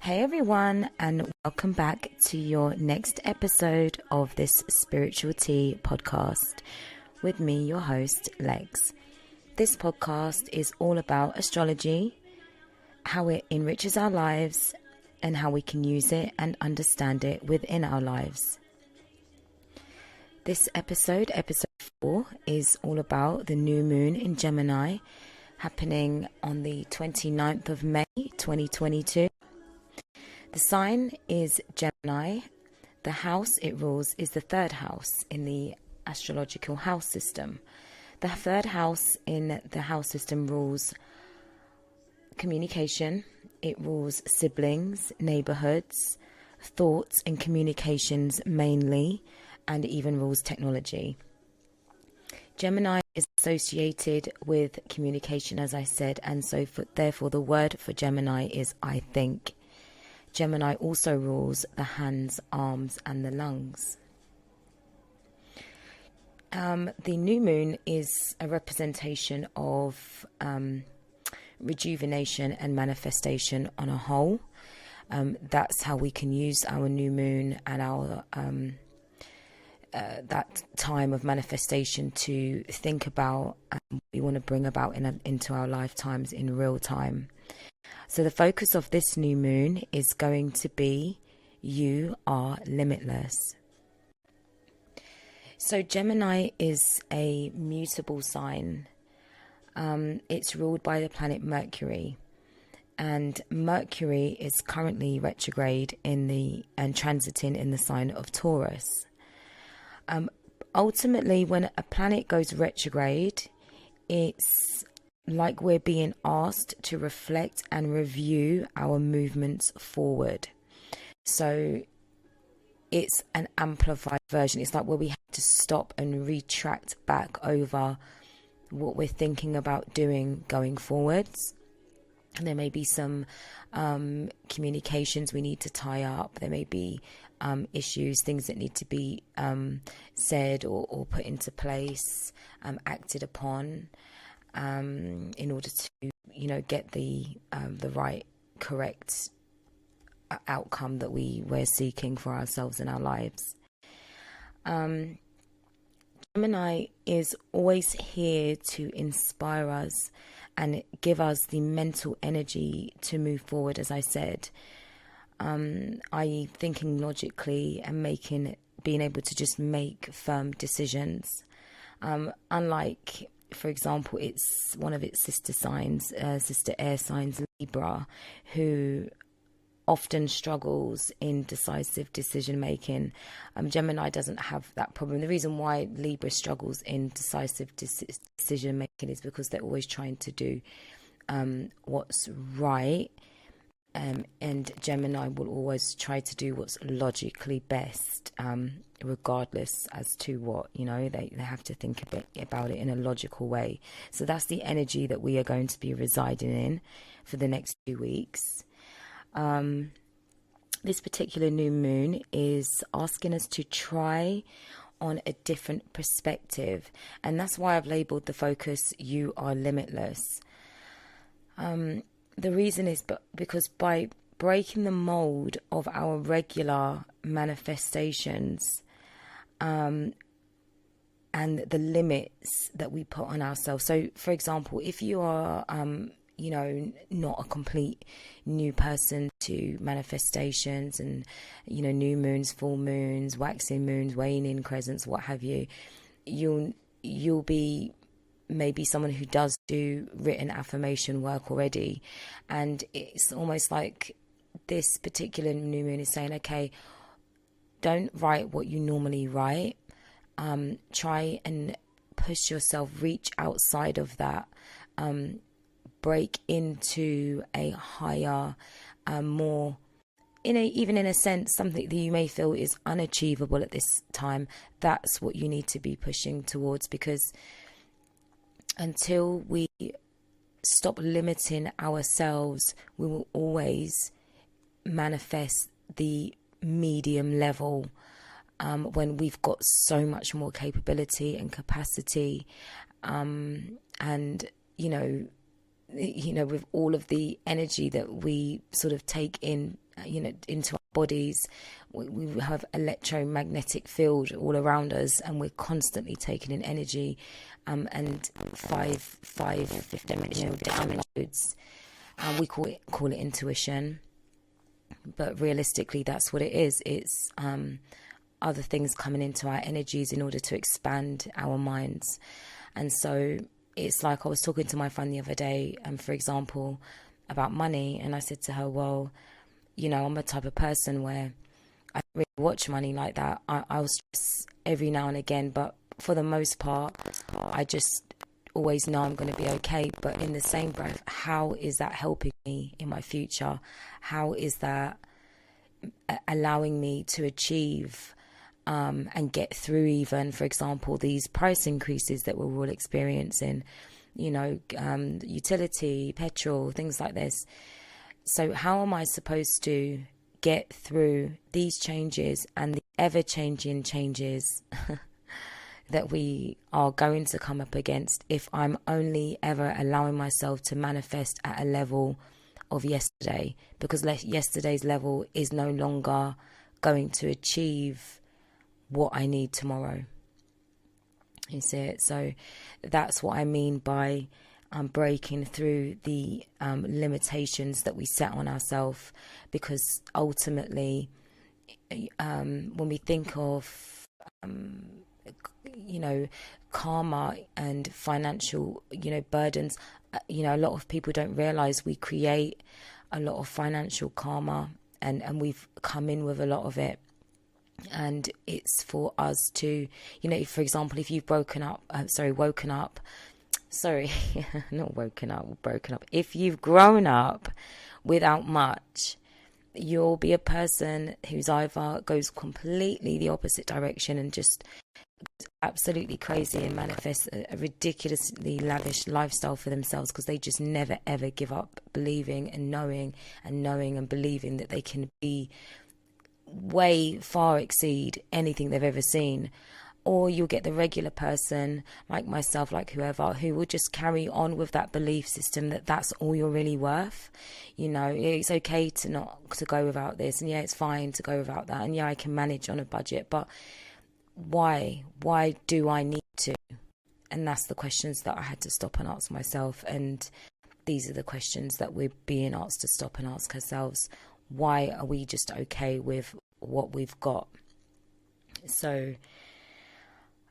Hey everyone, and welcome back to your next episode of this Spiritual Tea podcast with me, your host, Lex. This podcast is all about astrology, how it enriches our lives, and how we can use it and understand it within our lives. This episode 4, is all about the new moon in Gemini, happening on the 29th of May, 2022. The sign is Gemini. The house it rules is the third house in the astrological house system. The third house in the house system rules communication. It rules siblings, neighborhoods, thoughts and communications mainly, and it even rules technology. Gemini is associated with communication, as I said, and so therefore the word for Gemini is I think. Gemini also rules the hands, arms, and the lungs. The new moon is a representation of rejuvenation and manifestation on a whole. That's how we can use our new moon and our that time of manifestation to think about what we want to bring about into our lifetimes in real time. So the focus of this new moon is going to be you are limitless. So Gemini is a mutable sign. It's ruled by the planet Mercury, and Mercury is currently retrograde and transiting in the sign of Taurus. Ultimately, when a planet goes retrograde, it's like we're being asked to reflect and review our movements forward. So it's an amplified version. It's like where we have to stop and retract back over what we're thinking about doing going forwards. There may be some communications we need to tie up. There may be issues, things that need to be said or put into place, acted upon, in order to, get the right, correct outcome that we're seeking for ourselves in our lives. Gemini is always here to inspire us and give us the mental energy to move forward, as I said, i.e. thinking logically and being able to just make firm decisions. Unlike, for example, it's one of its sister signs, sister air signs, Libra, who often struggles in decisive decision making. Gemini doesn't have that problem. The reason why Libra struggles in decisive decision making is because they're always trying to do what's right, and Gemini will always try to do what's logically best, regardless as to what, they have to think a bit about it in a logical way. So that's the energy that we are going to be residing in for the next 2 weeks. This particular new moon is asking us to try on a different perspective, and that's why I've labeled the focus you are limitless. The reason is because by breaking the mold of our regular manifestations, and the limits that we put on ourselves. So, for example, if you are, not a complete new person to manifestations and, new moons, full moons, waxing moons, waning crescents, what have you, you'll be maybe someone who does do written affirmation work already. And it's almost like this particular new moon is saying, okay, don't write what you normally write. Try and push yourself, reach outside of that, break into a higher, more, even in a sense, something that you may feel is unachievable at this time. That's what you need to be pushing towards, because until we stop limiting ourselves, we will always manifest the medium level, when we've got so much more capability and capacity, and with all of the energy that we sort of take in into our bodies. We have electromagnetic field all around us, and we're constantly taking in energy, and five dimensional downloads. We call it intuition, but realistically, that's what it is. It's other things coming into our energies in order to expand our minds. And so it's like I was talking to my friend the other day, for example, about money, and I said to her, well, I'm a type of person where I don't really watch money like that. I'll stress every now and again, but for the most part, I just always know I'm going to be okay. But in the same breath, how is that helping me in my future? How is that allowing me to achieve and get through, even, for example, these price increases that we're all experiencing, utility, petrol, things like this. So how am I supposed to get through these changes and the ever-changing changes that we are going to come up against if I'm only ever allowing myself to manifest at a level of yesterday? Because yesterday's level is no longer going to achieve what I need tomorrow. You see it? So that's what I mean by breaking through the limitations that we set on ourselves, because ultimately, when we think of karma and financial burdens, a lot of people don't realize we create a lot of financial karma, and we've come in with a lot of it. And it's for us to, for example, if you've woken up, if you've grown up without much, you'll be a person who's either goes completely the opposite direction and just absolutely crazy and manifests a ridiculously lavish lifestyle for themselves, because they just never ever give up believing and knowing and believing that they can be way far exceed anything they've ever seen. Or you'll get the regular person like myself, like whoever, who will just carry on with that belief system that that's all you're really worth. It's okay to go without this, and yeah, it's fine to go without that, and yeah, I can manage on a budget, but why do I need to? And that's the questions that I had to stop and ask myself. And these are the questions that we're being asked to stop and ask ourselves. Why are we just okay with what we've got? So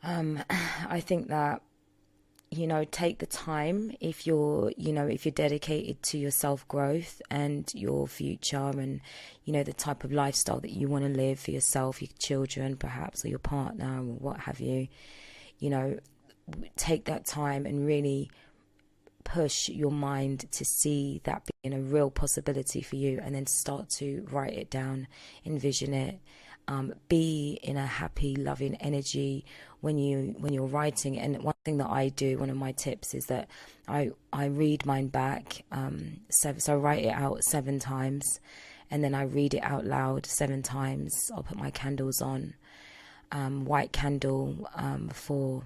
I think that, take the time if you're dedicated to your self-growth and your future, and, the type of lifestyle that you want to live for yourself, your children, perhaps, or your partner, or what have you. Take that time and really push your mind to see that being a real possibility for you, and then start to write it down, envision it, be in a happy, loving energy when you're writing. And one thing that I do, one of my tips, is that I read mine back, so I write it out 7 times, and then I read it out loud 7 times. I'll put my candles on, white candle for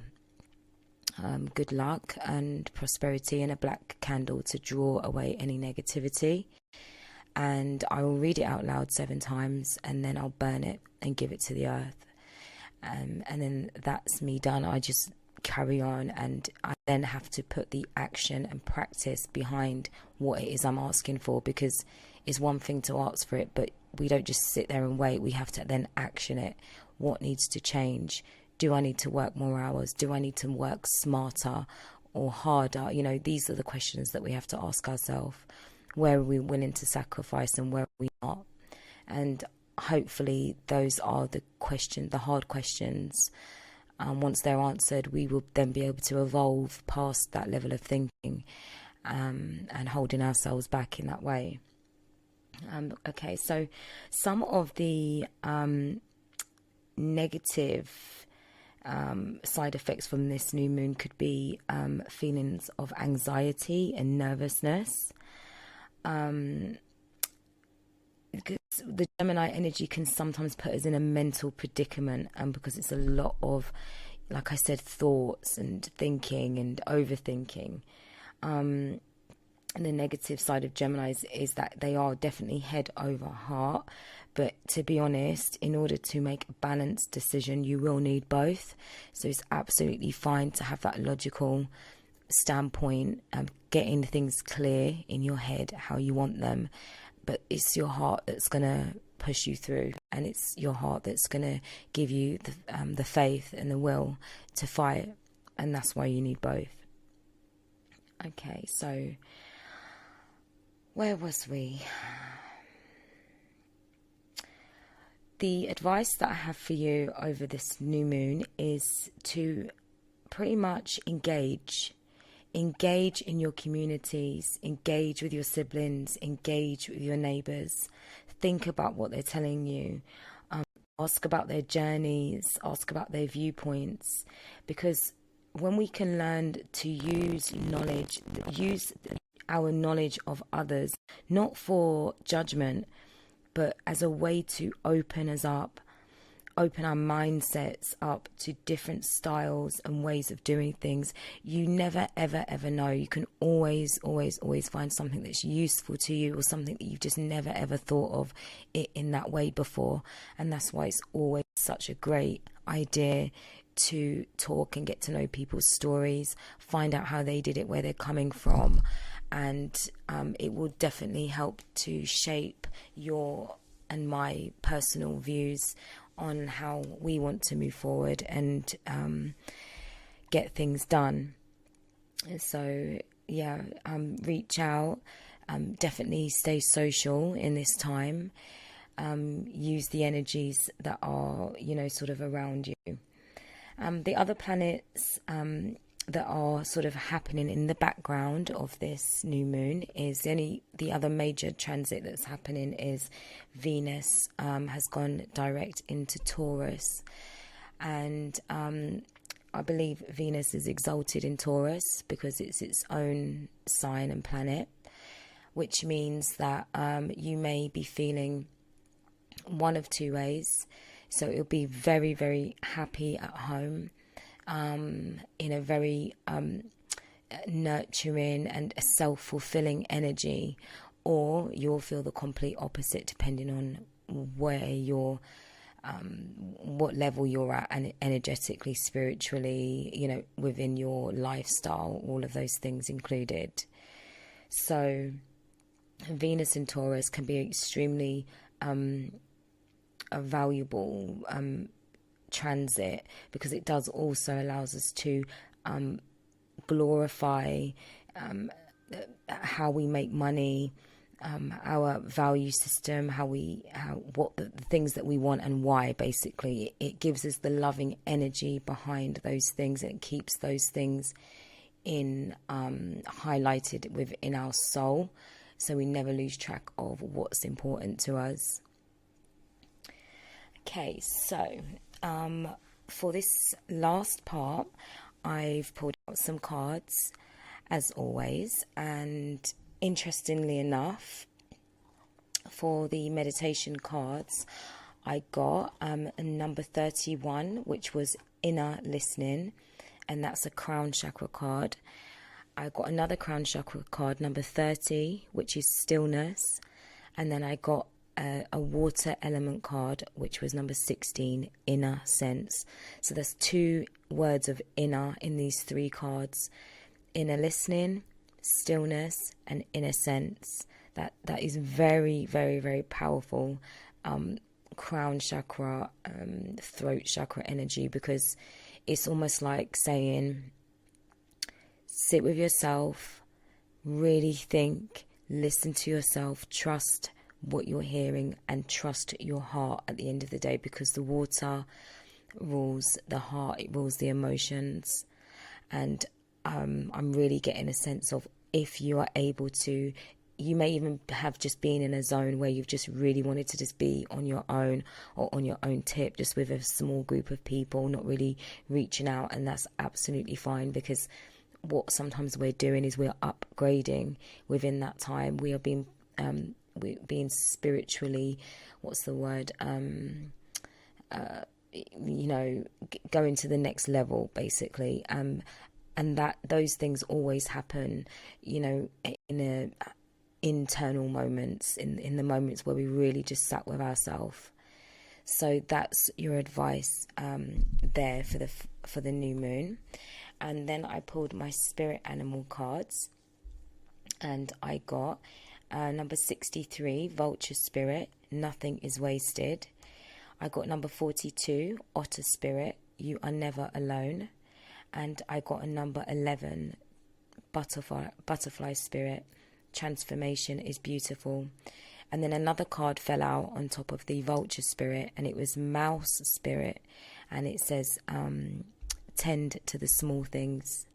good luck and prosperity, and a black candle to draw away any negativity. And I will read it out loud 7 times, and then I'll burn it and give it to the earth. And then that's me done. I just carry on, and I then have to put the action and practice behind what it is I'm asking for, because it's one thing to ask for it, but we don't just sit there and wait. We have to then action it. What needs to change? Do I need to work more hours? Do I need to work smarter or harder? These are the questions that we have to ask ourselves. Where are we willing to sacrifice, and where are we not? And hopefully those are the hard questions. Once they're answered, we will then be able to evolve past that level of thinking, and holding ourselves back in that way. Okay, so some of the negative side effects from this new moon could be feelings of anxiety and nervousness. The Gemini energy can sometimes put us in a mental predicament, because it's a lot of, like I said, thoughts and thinking and overthinking. And the negative side of Geminis is that they are definitely head over heart. But to be honest, in order to make a balanced decision, you will need both. So it's absolutely fine to have that logical standpoint, getting things clear in your head how you want them. But it's your heart that's going to push you through, and it's your heart that's going to give you the faith and the will to fight. And that's why you need both. Okay, so where was we? The advice that I have for you over this new moon is to pretty much engage in your communities, engage with your siblings, engage with your neighbors. Think about what they're telling you. Ask about their journeys, ask about their viewpoints, because when we can learn to use our knowledge of others, not for judgment, but as a way to open our mindsets up to different styles and ways of doing things, you never, ever, ever know. You can always find something that's useful to you, or something that you've just never, ever thought of it in that way before. And that's why it's always such a great idea to talk and get to know people's stories, find out how they did it, where they're coming from. And it will definitely help to shape your and my personal views on how we want to move forward and get things done. So yeah, reach out, definitely stay social in this time, use the energies that are, sort of around you. The other planets that are sort of happening in the background of this new moon is the other major transit that's happening is Venus has gone direct into Taurus, and I believe Venus is exalted in Taurus because it's its own sign and planet, which means that you may be feeling one of two ways. So it'll be very, very happy at home, in a very nurturing and a self-fulfilling energy, or you'll feel the complete opposite depending on where you're, what level you're at, and energetically, spiritually, within your lifestyle, all of those things included. So Venus in Taurus can be extremely a valuable transit, because it does also allows us to glorify how we make money, our value system, what the things that we want and why. Basically, it gives us the loving energy behind those things, and it keeps those things highlighted within our soul, so we never lose track of what's important to us. Okay, so for this last part, I've pulled out some cards, as always, and interestingly enough, for the meditation cards, I got a number 31, which was inner listening, and that's a crown chakra card. I got another crown chakra card, number 30, which is stillness, and then I got a water element card, which was number 16, inner sense. So there's two words of inner in these three cards: inner listening, stillness, and inner sense. That is very, very, very powerful crown chakra, throat chakra energy, because it's almost like saying, sit with yourself, really think, listen to yourself, trust what you're hearing, and trust your heart at the end of the day, because the water rules the heart, it rules the emotions. And I'm really getting a sense of, if you are able to, you may even have just been in a zone where you've just really wanted to just be on your own, or on your own tip, just with a small group of people, not really reaching out, and that's absolutely fine, because what sometimes we're doing is we're upgrading within that time. We're being spiritually, what's the word, going to the next level, basically, and and that those things always happen, you know, in a internal moments, in the moments where we really just sat with ourselves. So that's your advice there for the new moon. And then I pulled my spirit animal cards, and I got number 63, vulture spirit, nothing is wasted. I got number 42, otter spirit, you are never alone. And I got a number 11, butterfly spirit, transformation is beautiful. And then another card fell out on top of the vulture spirit, and it was mouse spirit, and it says tend to the small things.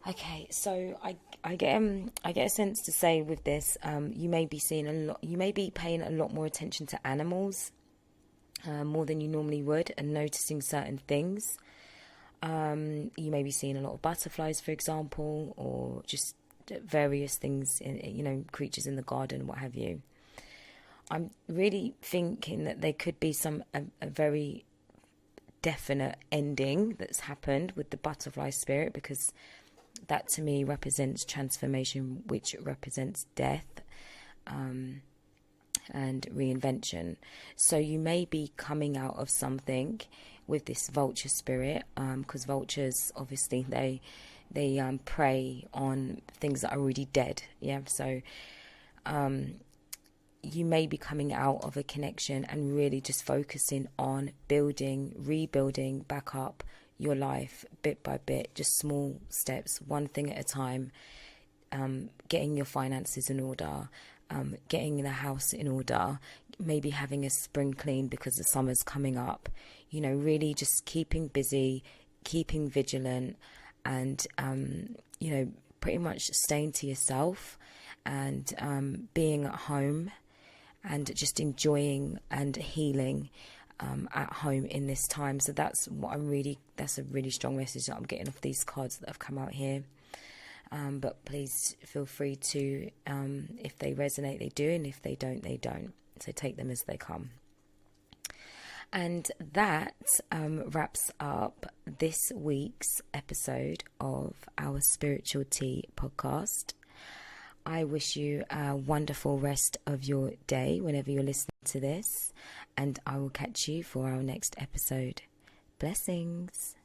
Okay, so I get a sense to say with this, you may be paying a lot more attention to animals, more than you normally would, and noticing certain things. You may be seeing a lot of butterflies, for example, or just various things, creatures in the garden, what have you. I'm really thinking that there could be a very definite ending that's happened with the butterfly spirit, because that to me represents transformation, which represents death and reinvention. So you may be coming out of something with this vulture spirit, because vultures, obviously, they prey on things that are already dead. Yeah, so you may be coming out of a connection and really just focusing on rebuilding back up your life bit by bit, just small steps, one thing at a time, getting your finances in order, getting the house in order, maybe having a spring clean because the summer's coming up, really just keeping busy, keeping vigilant, and pretty much staying to yourself, and being at home, and just enjoying and healing at home in this time. So that's a really strong message that I'm getting off these cards that have come out here. But please feel free to, if they resonate, they do, and if they don't, they don't. So take them as they come. And that wraps up this week's episode of our Spiritual Tea podcast. I wish you a wonderful rest of your day whenever you're listening to this, and I will catch you for our next episode. Blessings.